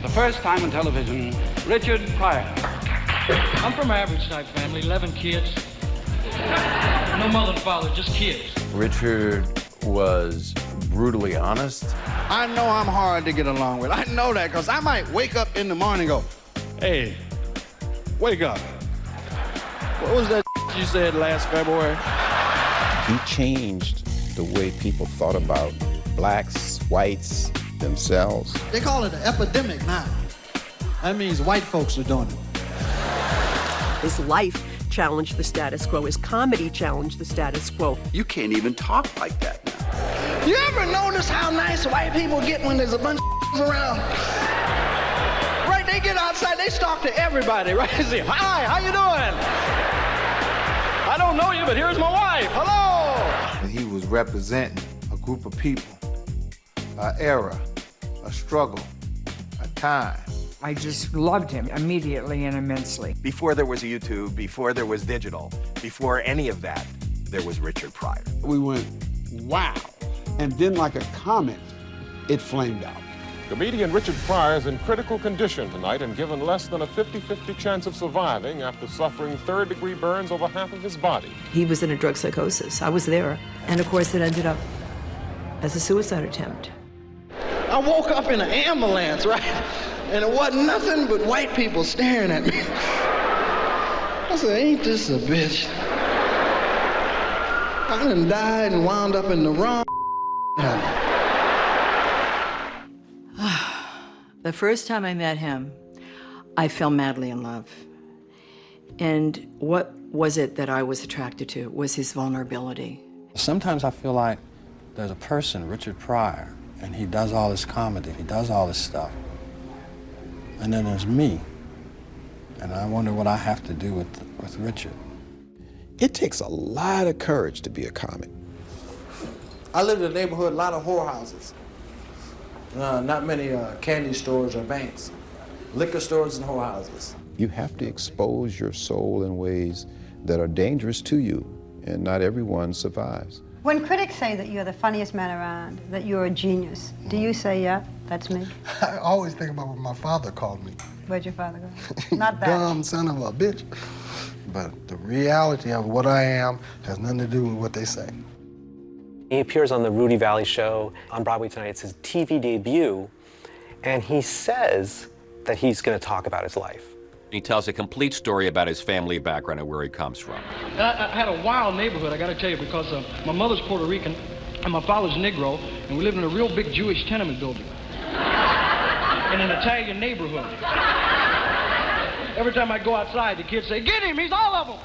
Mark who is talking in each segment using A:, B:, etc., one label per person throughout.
A: the first time on television, Richard Pryor.
B: I'm from an average type family, 11 kids. No mother and father, just kids.
C: Richard was brutally honest.
D: I know I'm hard to get along with. I know that because I might wake up in the morning and go, hey, wake up. What was that you said last February?
E: He changed the way people thought about blacks, whites, themselves.
F: They call it an epidemic now. That means white folks are doing it.
G: His life challenged the status quo. His comedy challenged the status quo.
D: You can't even talk like that now. You ever notice how nice white people get when there's a bunch of around? Right, they get outside, they talk to everybody, right? They say, hi, how you doing? I don't know you, but here's my wife, hello!
H: And he was representing a group of people, an era, a struggle, a time.
I: I just loved him immediately and immensely.
J: Before there was YouTube, before there was digital, before any of that, there was Richard Pryor.
K: We went, wow. And then like a comet, it flamed out.
L: Comedian Richard Pryor is in critical condition tonight and given less than a 50-50 chance of surviving after suffering third-degree burns over half of his body.
M: He was in a drug psychosis. I was there. And of course, it ended up as a suicide attempt.
D: I woke up in an ambulance, right? And it wasn't nothing but white people staring at me. I said, ain't this a bitch? I done died and wound up in the wrong
M: The first time I met him, I fell madly in love. And what was it that I was attracted to? Was his vulnerability.
N: Sometimes I feel like there's a person, Richard Pryor, and he does all this comedy, he does all this stuff. And then there's me. And I wonder what I have to do with Richard.
E: It takes a lot of courage to be a comic.
F: I lived in a neighborhood, a lot of whorehouses. Not many candy stores or banks. Liquor stores and whorehouses.
E: You have to expose your soul in ways that are dangerous to you, and not everyone survives.
O: When critics say that you're the funniest man around, that you're a genius, do you say, yeah, that's me?
F: I always think about what my father called me.
O: Where'd your father go? Not that.
F: Dumb son of a bitch. But the reality of what I am has nothing to do with what they say.
P: He appears on the Rudy Valley Show on Broadway tonight. It's his TV debut, and he says that he's going to talk about his life.
Q: He tells a complete story about his family background and where he comes from.
B: I had a wild neighborhood, I got to tell you, because my mother's Puerto Rican and my father's Negro, and we lived in a real big Jewish tenement building in an Italian neighborhood. Every time I go outside, the kids say, "Get him, he's all of them."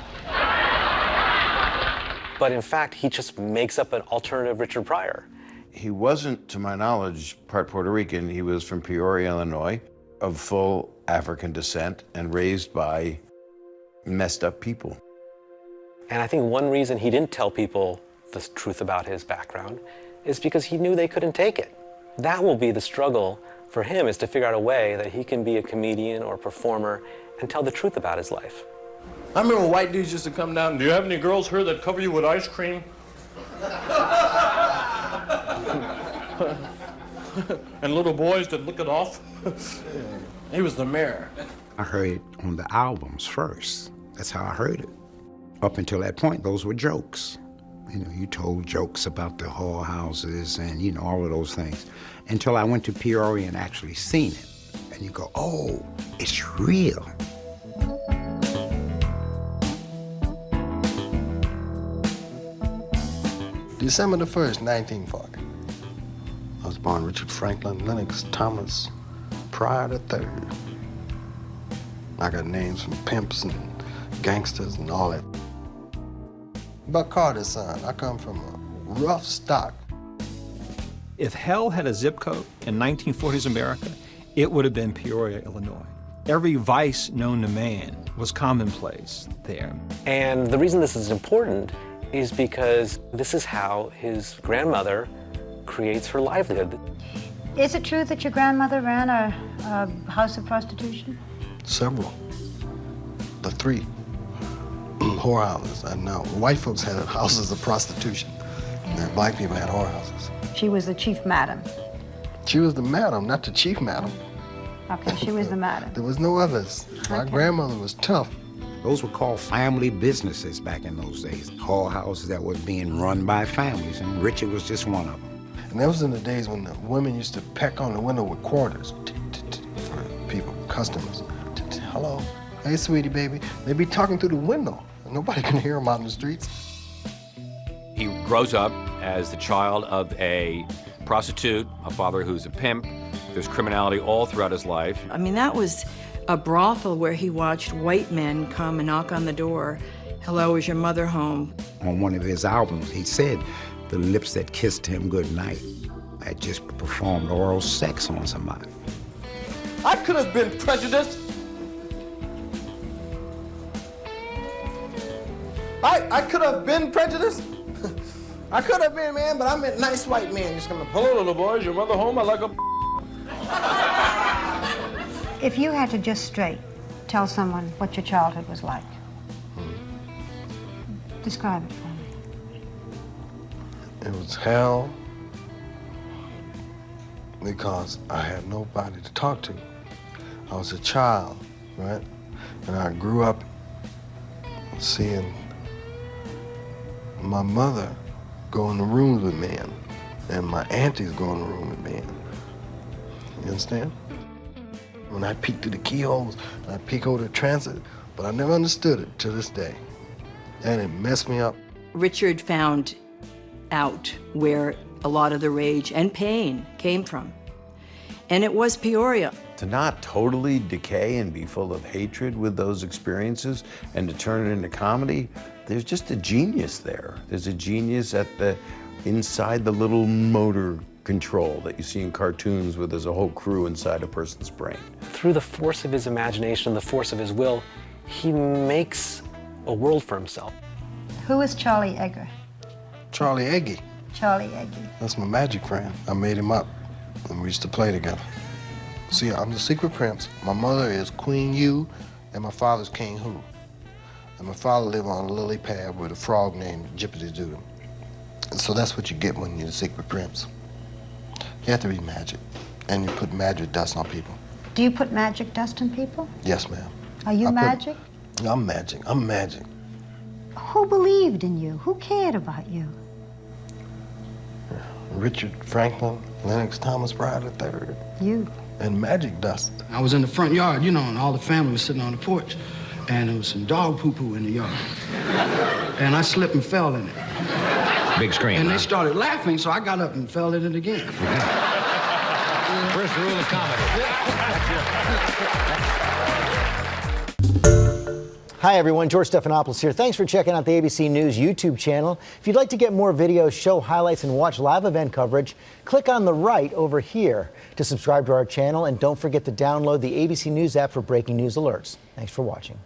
P: But in fact, he just makes up an alternative Richard Pryor.
C: He wasn't, to my knowledge, part Puerto Rican. He was from Peoria, Illinois, of full African descent and raised by messed up people.
P: And I think one reason he didn't tell people the truth about his background is because he knew they couldn't take it. That will be the struggle for him, is to figure out a way that he can be a comedian or a performer and tell the truth about his life.
F: I remember white dudes used to come down.
L: Do you have any girls here that cover you with ice cream? And little boys that lick it off?
F: He was the mayor.
K: I heard it on the albums first. That's how I heard it. Up until that point, those were jokes. You know, you told jokes about the whorehouses and, you know, all of those things. Until I went to Peoria and actually seen it. And you go, oh, it's real.
F: December the 1st, 1940. I was born Richard Franklin Lennox Thomas Pryor III. I got names from pimps and gangsters and all that. Buck Carter's son. I come from a rough stock.
R: If hell had a zip code in 1940s America, it would have been Peoria, Illinois. Every vice known to man was commonplace there.
P: And the reason this is important is because this is how his grandmother creates her livelihood.
O: Is it true that your grandmother ran a house of prostitution?
F: Several. The 3 whorehouses. And now white folks had houses of prostitution, and black people had whorehouses.
O: She was the chief madam.
F: She was the madam, not the chief madam.
O: Okay, she was the madam.
F: There was no others. My grandmother was tough.
K: Those were called family businesses back in those days. Whorehouses that were being run by families, and Richard was just one of them.
F: And that was in the days when the women used to peck on the window with quarters for people, customers. Hello, hey sweetie baby. They'd be talking through the window. Nobody can hear them out in the streets.
Q: He grows up as the child of a prostitute, a father who's a pimp. There's criminality all throughout his life.
M: I mean, that was a brothel where he watched white men come and knock on the door. Hello, is your mother home?
K: On one of his albums, he said the lips that kissed him goodnight had just performed oral sex on somebody.
D: I could have been prejudiced. I could have been prejudiced. I could have been, man, but I meant nice white man. Just coming, hello, little boy, is your mother home? I like a...
O: If you had to just straight tell someone what your childhood was like, describe it for me.
F: It was hell because I had nobody to talk to. I was a child, right? And I grew up seeing my mother go in the rooms with men and my aunties go in the room with men. You understand? When I peek through the keyholes, I peek over the transit, but I never understood it to this day. And it messed me up.
M: Richard found out where a lot of the rage and pain came from. And it was Peoria.
C: To not totally decay and be full of hatred with those experiences and to turn it into comedy, there's just a genius there. There's a genius inside the little motor control that you see in cartoons where there's a whole crew inside a person's brain.
P: Through the force of his imagination, the force of his will, he makes a world for himself.
O: Who is Charlie Egger?
F: Charlie Eggy.
O: Charlie Eggy.
F: That's my magic friend. I made him up, and we used to play together. See, I'm the secret prince. My mother is Queen U, and my father's King Who. And my father lived on a lily pad with a frog named Jippity Doo. And so that's what you get when you're the secret prince. You have to be magic, and you put magic dust on people.
O: Do you put magic dust on people?
F: Yes, ma'am.
O: Are you magic?
F: I'm magic. I'm magic.
O: Who believed in you? Who cared about you?
F: Richard Franklin, Lennox Thomas Pryor III.
O: You.
F: And magic dust.
B: I was in the front yard, you know, and all the family was sitting on the porch. And there was some dog poo-poo in the yard. And I slipped and fell in it.
Q: Big scream.
B: And they started laughing, so I got up and fell in it again.
Q: First rule of comedy.
S: Hi, everyone. George Stephanopoulos here. Thanks for checking out the ABC News YouTube channel. If you'd like to get more videos, show highlights, and watch live event coverage, click on the right over here to subscribe to our channel. And don't forget to download the ABC News app for breaking news alerts. Thanks for watching.